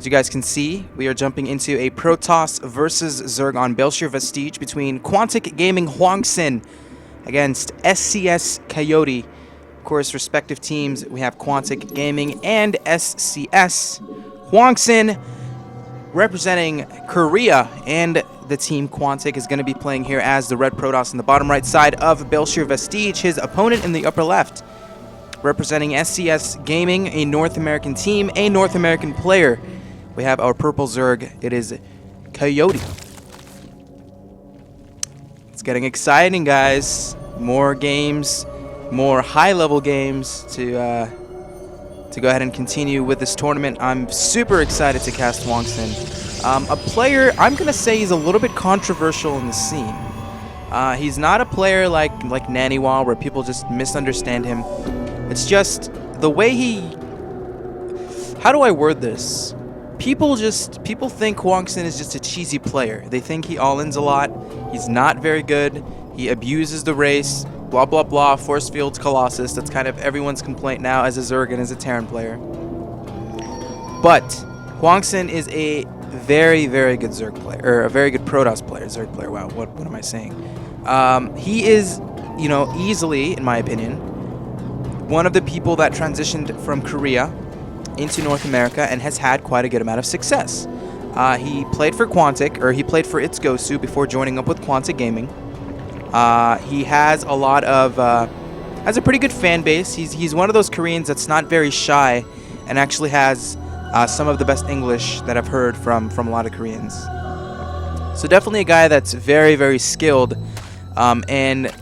As you guys can see, we are jumping into a Protoss versus Zerg on Belshir Vestige between Quantic Gaming Hwangsin against SCS Coyote. Of course, respective teams, we have Quantic Gaming and SCS. Hwangsin representing Korea, and the team Quantic is going to be playing here as the red Protoss in the bottom right side of Belshir Vestige. His opponent in the upper left, representing SCS Gaming, a North American team, a North American player. We have our purple Zerg. It is Coyote. It's getting exciting, guys. More games, more high-level games to go ahead and continue with this tournament. I'm super excited to cast Hwangsin. A player, I'm going to say he's a little bit controversial in the scene. He's not a player like Naniwal where people just misunderstand him. It's just the way he... How do I word this? People think Hwangsin is just a cheesy player. They think he all-ins a lot. He's not very good. He abuses the race. Blah, blah, blah. Force fields Colossus. That's kind of everyone's complaint now as a Zerg and as a Terran player. But Hwangsin is a very, very good Zerg player. Or a very good Protoss player. Zerg player. Wow, what am I saying? He is, you know, easily, in my opinion, one of the people that transitioned from Korea into North America and has had quite a good amount of success. He played for Quantic, or he played for Gosu before joining up with Quantic Gaming. He has a lot of, has a pretty good fan base. He's one of those Koreans that's not very shy and actually has some of the best English that I've heard from a lot of Koreans. So definitely a guy that's very, very skilled, and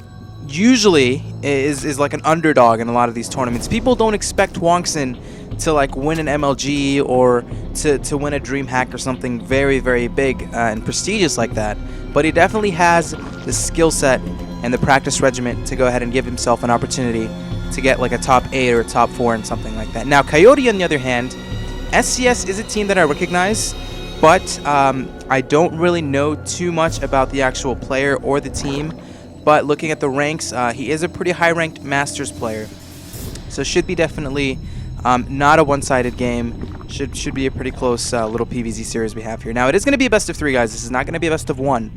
usually is like an underdog in a lot of these tournaments. People don't expect Hwangsin to like win an MLG or to win a DreamHack or something very, very big and prestigious like that. But he definitely has the skill set and the practice regimen to go ahead and give himself an opportunity to get like a top 8 or a top 4 and something like that. Now, Coyote, on the other hand, SCS is a team that I recognize, but I don't really know too much about the actual player or the team. But looking at the ranks, he is a pretty high-ranked Masters player. So should be definitely not a one-sided game. Should be a pretty close little PvZ series we have here. Now, it is going to be a best of 3, guys. This is not going to be a best of 1.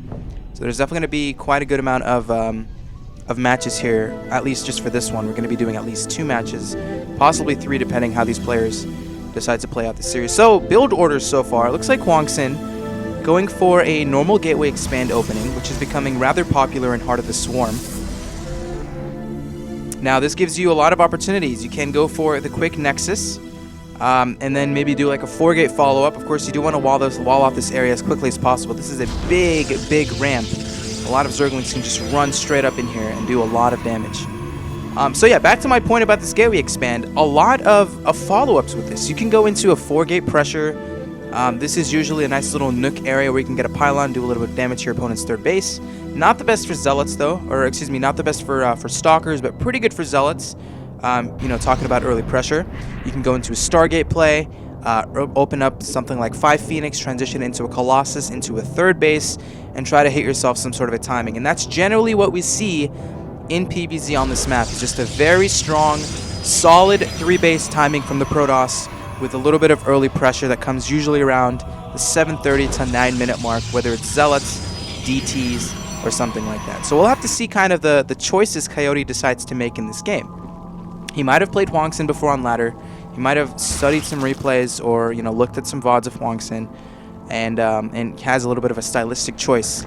So there's definitely going to be quite a good amount of matches here, at least just for this one. We're going to be doing at least 2 matches, possibly 3, depending how these players decide to play out the series. So, build orders so far. It looks like Hwangsin going for a normal Gateway Expand opening, which is becoming rather popular in Heart of the Swarm. Now, this gives you a lot of opportunities. You can go for the quick Nexus, and then maybe do like a 4-gate follow-up. Of course, you do want to wall off this area as quickly as possible. This is a big, big ramp. A lot of Zerglings can just run straight up in here and do a lot of damage. So yeah, back to my point about this Gateway Expand. A lot of follow-ups with this. You can go into a 4-gate pressure. This is usually a nice little nook area where you can get a pylon, do a little bit of damage to your opponent's third base. Not the best for Zealots, though, or excuse me, not the best for Stalkers, but pretty good for Zealots. You know, talking about early pressure, you can go into a Stargate play, open up something like 5 Phoenix, transition into a Colossus, into a third base, and try to hit yourself some sort of a timing. And that's generally what we see in PvZ on this map. It's just a very strong, solid 3-base timing from the Protoss, with a little bit of early pressure that comes usually around the 7:30 to 9-minute mark, whether it's Zealots, DTs, or something like that. So we'll have to see kind of the choices Coyote decides to make in this game. He might have played Hwangsin before on ladder. He might have studied some replays or, you know, looked at some VODs of Hwangsin, and has a little bit of a stylistic choice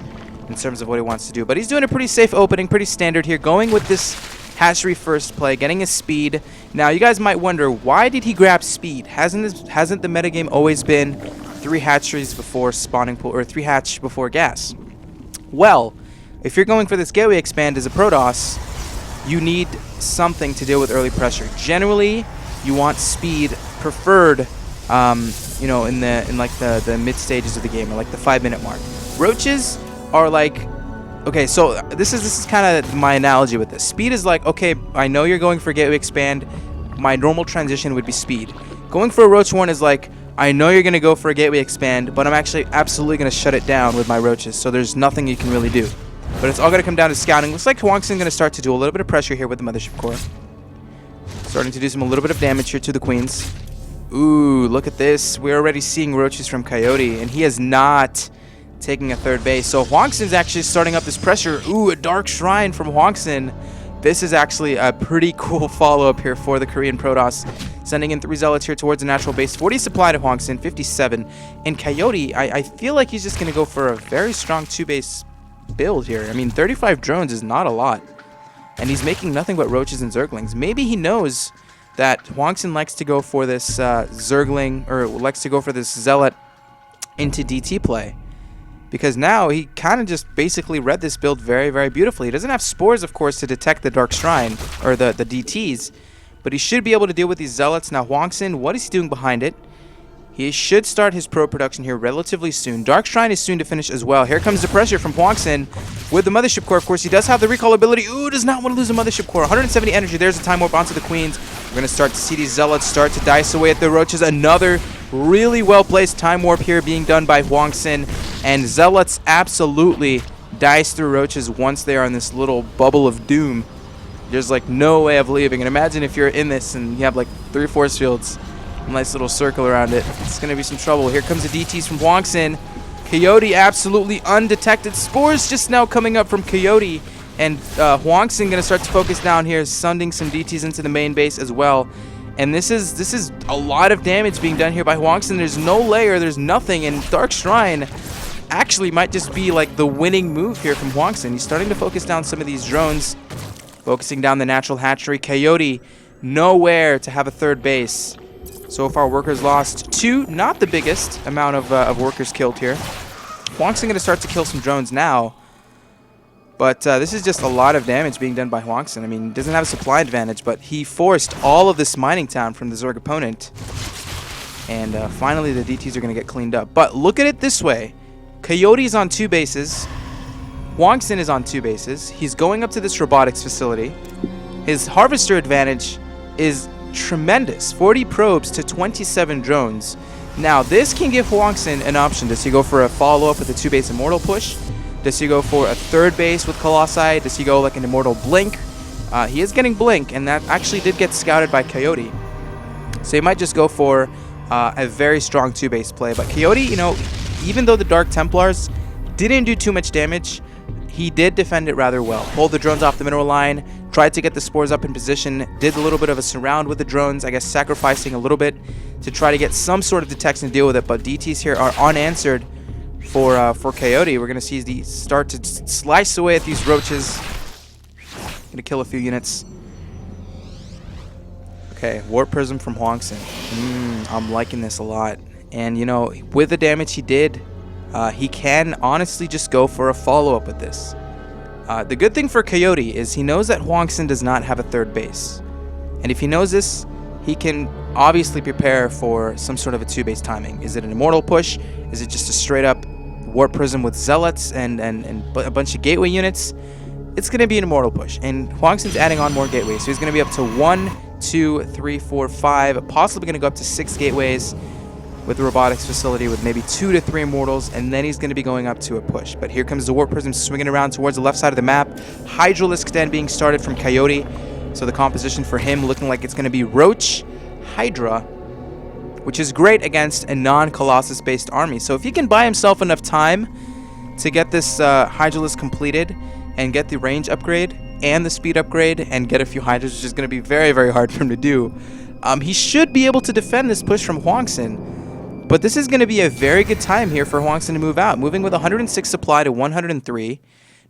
in terms of what he wants to do. But he's doing a pretty safe opening, pretty standard here, going with this hatchery first play, getting his speed. Now, you guys might wonder, why did he grab speed? Hasn't the metagame always been 3 hatcheries before spawning pool, or 3 hatch before gas? Well, if you're going for this Gateway Expand as a Protoss, you need something to deal with early pressure. Generally, you want speed preferred, you know, in like the mid stages of the game, or like the 5-minute mark. Roaches are like, okay, so this is kind of my analogy with this. Speed is like, okay, I know you're going for Gateway Expand. My normal transition would be speed. Going for a Roach 1 is like, I know you're going to go for a Gateway Expand, but I'm actually absolutely going to shut it down with my Roaches, so there's nothing you can really do. But it's all going to come down to scouting. Looks like Hwangsin going to start to do a little bit of pressure here with the Mothership Core. Starting to do a little bit of damage here to the Queens. Ooh, look at this. We're already seeing roaches from Coyote, and he is not taking a third base. So Hwangsin's actually starting up this pressure. Ooh, a Dark Shrine from Hwangsin. This is actually a pretty cool follow-up here for the Korean Protoss. Sending in 3 Zealots here towards the natural base. 40 supply to Hwangsin, 57. And Coyote, I feel like he's just going to go for a very strong 2-base build here. I mean, 35 drones is not a lot. And he's making nothing but roaches and zerglings. Maybe he knows that Hwangsin likes to go for this zergling, or likes to go for this Zealot into DT play. Because now he kind of just basically read this build very, very beautifully. He doesn't have spores, of course, to detect the Dark Shrine, or the DTs. But he should be able to deal with these Zealots. Now, Hwangsin, what is he doing behind it? He should start his pro production here relatively soon. Dark Shrine is soon to finish as well. Here comes the pressure from Hwangsin with the Mothership Core. Of course, he does have the recall ability. Ooh, does not want to lose a Mothership Core. 170 energy. There's a Time Warp onto the Queens. We're going to start to see these Zealots start to dice away at the Roaches. Another really well-placed Time Warp here being done by Hwangsin. And Zealots absolutely dice through Roaches once they are in this little bubble of doom. There's like no way of leaving. And imagine if you're in this and you have like 3 force fields. A nice little circle around it. It's going to be some trouble. Here comes the DTs from Hwangsin. Coyote absolutely undetected. Spores just now coming up from Coyote. And Hwangsin going to start to focus down here, sending some DTs into the main base as well. And this is a lot of damage being done here by Hwangsin. There's no layer. There's nothing. And Dark Shrine actually might just be like the winning move here from Hwangsin. He's starting to focus down some of these drones. Focusing down the natural hatchery. Coyote nowhere to have a third base. So far, workers lost 2, not the biggest amount of workers killed here. Hwangsin going to start to kill some drones now. But this is just a lot of damage being done by Hwangsin. I mean, he doesn't have a supply advantage, but he forced all of this mining town from the Zerg opponent. And finally, the DTs are going to get cleaned up. But look at it this way. Coyote's on 2 bases. Hwangsin is on 2 bases. He's going up to this robotics facility. His harvester advantage is tremendous. 40 probes to 27 drones. Now, this can give Hwangsin an option. Does he go for a follow-up with a 2-base Immortal push? Does he go for a 3rd base with Colossi? Does he go like an Immortal Blink? He is getting Blink, and that actually did get scouted by Coyote. So he might just go for a very strong 2-base play. But Coyote, you know, even though the Dark Templars didn't do too much damage, he did defend it rather well. Pulled the drones off the mineral line, tried to get the spores up in position, did a little bit of a surround with the drones, I guess sacrificing a little bit to try to get some sort of detection to deal with it. But DTs here are unanswered for Coyote. We're going to see these start to slice away at these roaches. Going to kill a few units. Okay, Warp Prism from Hwangsin. I'm liking this a lot. And, you know, with the damage he did, he can honestly just go for a follow-up with this. The good thing for Coyote is he knows that Hwangsin does not have a 3rd base. And if he knows this, he can obviously prepare for some sort of a 2-base timing. Is it an Immortal push? Is it just a straight-up Warp Prism with Zealots and a bunch of Gateway units? It's going to be an Immortal push. And Hwangsin's adding on more Gateways. So he's going to be up to 1, 2, 3, 4, 5, possibly going to go up to 6 Gateways with the robotics facility with maybe 2 to 3 Immortals, and then he's going to be going up to a push. But here comes the Warp Prism swinging around towards the left side of the map. Hydralisk stand being started from Coyote. So the composition for him looking like it's going to be Roach, Hydra, which is great against a non-Colossus-based army. So if he can buy himself enough time to get this Hydralisk completed and get the range upgrade and the speed upgrade and get a few Hydras, which is going to be very, very hard for him to do, he should be able to defend this push from Hwangsin. But this is going to be a very good time here for Hwangsin to move out. Moving with 106 supply to 103.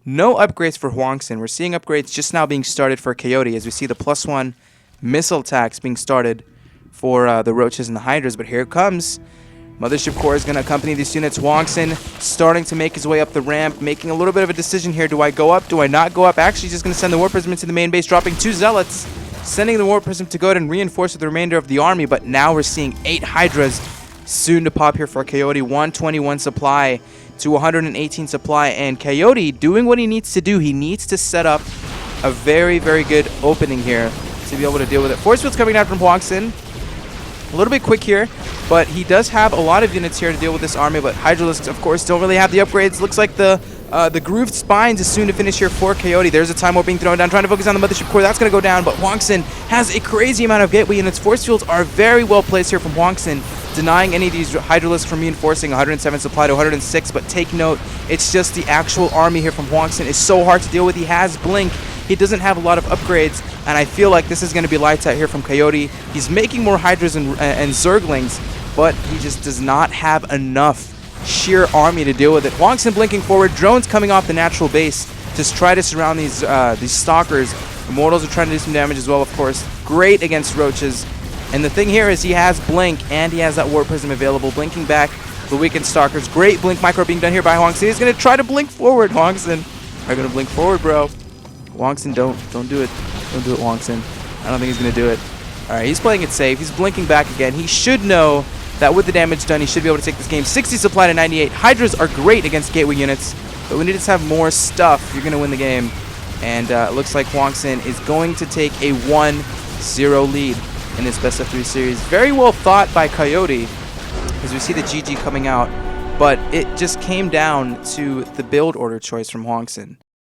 No upgrades for Hwangsin. We're seeing upgrades just now being started for Coyote as we see the +1 missile attacks being started for the Roaches and the Hydras. But here it comes. Mothership Core is going to accompany these units. Hwangsin starting to make his way up the ramp, making a little bit of a decision here. Do I go up? Do I not go up? Actually, just going to send the Warp Prism into the main base, dropping 2 Zealots, sending the Warp Prism to go ahead and reinforce with the remainder of the army. But now we're seeing 8 Hydras soon to pop here for Coyote. 121 supply to 118 supply, and Coyote doing what he needs to do. He needs to set up a very, very good opening here to be able to deal with it. Force field's coming down from Hwangsin. A little bit quick here, but he does have a lot of units here to deal with this army. But Hydralisks, of course, don't really have the upgrades. Looks like the The Grooved Spines is soon to finish here for Coyote. There's a Time Warp being thrown down, trying to focus on the Mothership Core. That's going to go down, but Hwangsin has a crazy amount of gateway units. Force Fields are very well placed here from Hwangsin, denying any of these Hydralisks from reinforcing. 107 supply to 106, but take note, it's just the actual army here from Hwangsin is so hard to deal with. He has Blink. He doesn't have a lot of upgrades, and I feel like this is going to be lights out here from Coyote. He's making more Hydras and Zerglings, but he just does not have enough sheer army to deal with it. Hwangsin blinking forward, drones coming off the natural base to try to surround these stalkers. Immortals are trying to do some damage as well, of course. Great against roaches. And the thing here is he has Blink and he has that Warp Prism available. Blinking back the weakened stalkers. Great Blink micro being done here by Hwangsin. He's going to try to blink forward. Hwangsin are going to blink forward, bro. Hwangsin, don't do it. Don't do it, Hwangsin. I don't think he's going to do it. All right, he's playing it safe. He's blinking back again. He should know that with the damage done, he should be able to take this game. 60 supply to 98. Hydras are great against gateway units, but we need to have more stuff. You're going to win the game. And it looks like Hwangsin is going to take a 1-0 lead in this best of 3 series. Very well thought by Coyote, as we see the GG coming out, but it just came down to the build order choice from Hwangsin.